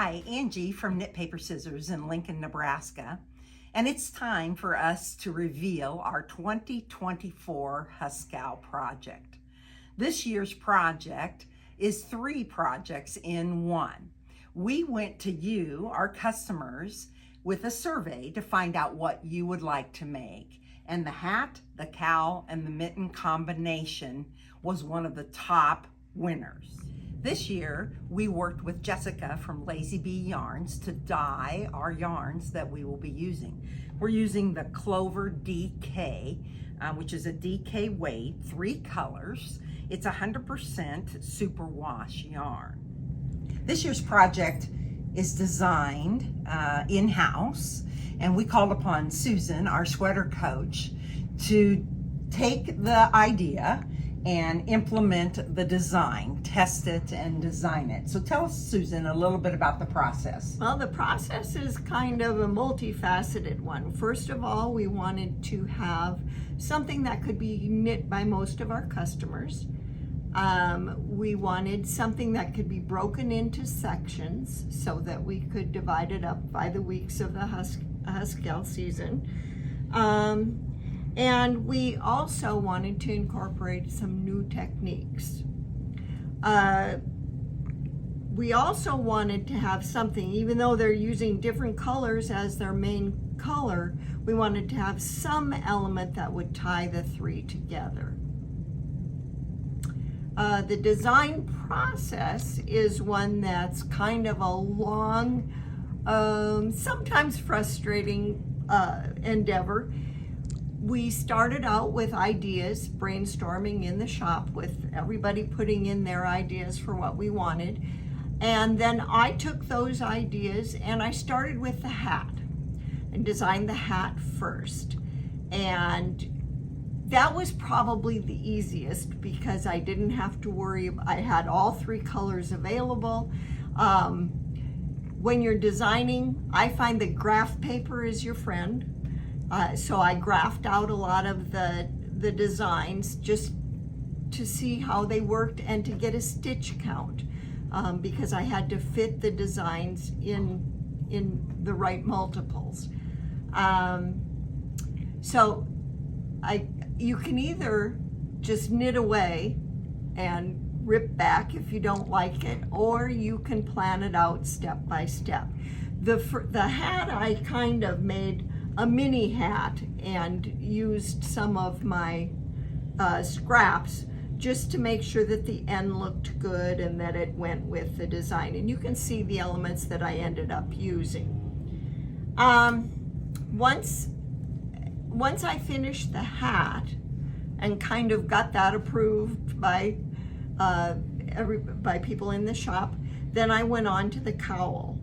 Hi, Angie from Knit Paper Scissors in Lincoln, Nebraska. And it's time for us to reveal our 2024 HusKAL project. This year's project is 3 projects in one. We went to you, our customers, with a survey to find out what you would like to make. And the hat, the cowl, and the mitten combination was one of the top winners. This year, we worked with Jessica from Lazy Bee Yarns to dye our yarns that we will be using. We're using the Clover DK, which is a DK weight, 3 colors. It's 100% superwash yarn. This year's project is designed in-house, and we called upon Susan, our sweater coach, to take the idea and implement the design, test it and design it. So tell us, Susan, a little bit about the process. Well, the process is kind of a multifaceted one. First of all, we wanted to have something that could be knit by most of our customers. We wanted something that could be broken into sections so that we could divide it up by the weeks of the HusKAL season. And we also wanted to incorporate some new techniques. We also wanted to have something, even though they're using different colors as their main color, we wanted to have some element that would tie the 3 together. The design process is one that's kind of a long, sometimes frustrating endeavor. We started out with ideas, brainstorming in the shop with everybody putting in their ideas for what we wanted. And then I took those ideas and I started with the hat and designed the hat first. And that was probably the easiest because I didn't have to worry. I had all 3 colors available. When you're designing, I find that graph paper is your friend. So I graphed out a lot of the designs just to see how they worked and to get a stitch count because I had to fit the designs in the right multiples. So you can either just knit away and rip back if you don't like it, or you can plan it out step by step. The hat I kind of made a mini hat and used some of my scraps just to make sure that the end looked good and that it went with the design. And you can see the elements that I ended up using. Once I finished the hat and kind of got that approved by people in the shop, then I went on to the cowl.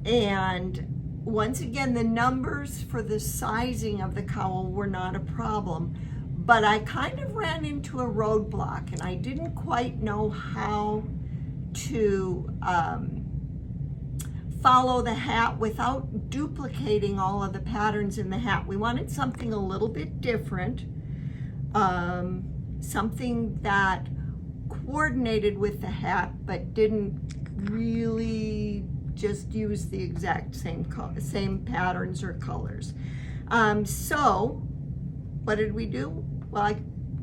And once again, the numbers for the sizing of the cowl were not a problem, but I kind of ran into a roadblock and I didn't quite know how to follow the hat without duplicating all of the patterns in the hat. We wanted something a little bit different, something that coordinated with the hat but didn't really just use the exact same patterns or colors. So what did we do? Well,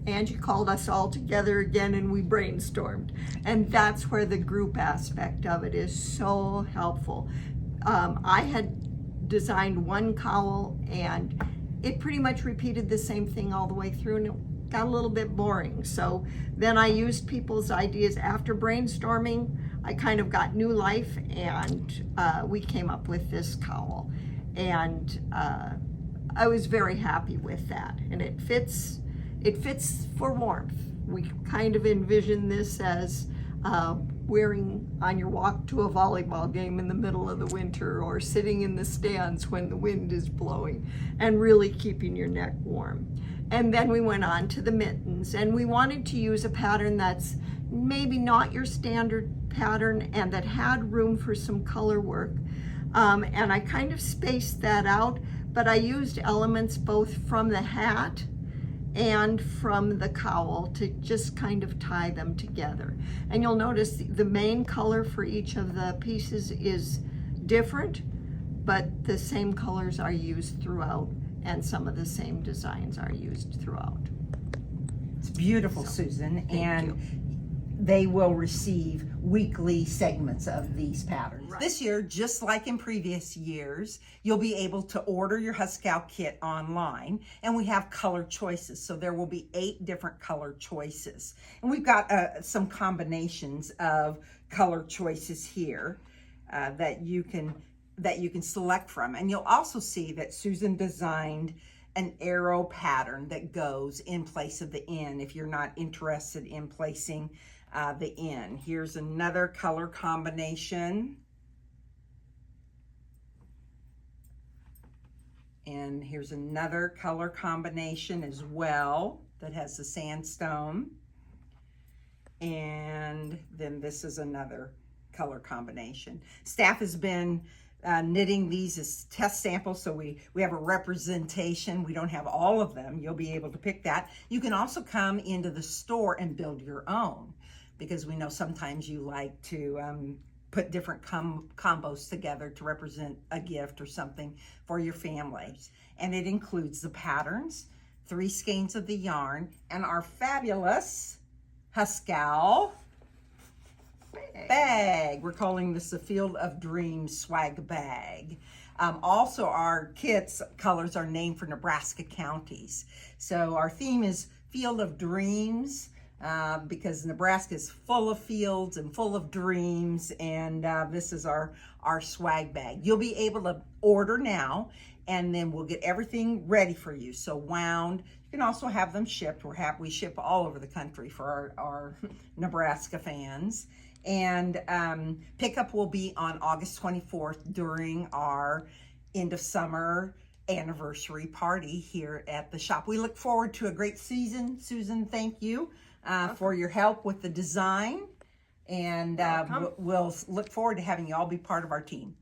Angie called us all together again and we brainstormed. And that's where the group aspect of it is so helpful. I had designed one cowl and it pretty much repeated the same thing all the way through and it got a little bit boring. So then I used people's ideas after brainstorming. I kind of got new life and we came up with this cowl. And I was very happy with that. And it fits for warmth. We kind of envision this as wearing on your walk to a volleyball game in the middle of the winter or sitting in the stands when the wind is blowing and really keeping your neck warm. And then we went on to the mittens and we wanted to use a pattern that's maybe not your standard pattern and that had room for some color work. And I kind of spaced that out, but I used elements both from the hat and from the cowl to just kind of tie them together. And you'll notice the main color for each of the pieces is different, but the same colors are used throughout, and some of the same designs are used throughout. It's beautiful, So, Susan, thank and you. they will receive weekly segments of these patterns. Right. This year, just like in previous years, you'll be able to order your HusKAL kit online, and we have color choices. So there will be 8 different color choices. And we've got some combinations of color choices here that you can select from. And you'll also see that Susan designed an arrow pattern that goes in place of the N if you're not interested in placing the N. Here's another color combination. And here's another color combination as well that has the sandstone. And then this is another color combination. Staff has been knitting these as test samples, so we have a representation. We don't have all of them. You'll be able to pick that. You can also come into the store and build your own, because we know sometimes you like to put different combos together to represent a gift or something for your family. And it includes the patterns, 3 skeins of the yarn, and our fabulous HusKAL bag. We're calling this the Field of Dreams swag bag. Also, our kit's colors are named for Nebraska counties. So our theme is Field of Dreams, because Nebraska is full of fields and full of dreams, and this is our swag bag. You'll be able to order now, and then we'll get everything ready for you. So wound. You can also have them shipped. We ship all over the country for our Nebraska fans. And pickup will be on August 24th during our end of summer anniversary party here at the shop. We look forward to a great season. Susan, thank you for your help with the design. And we'll look forward to having you all be part of our team.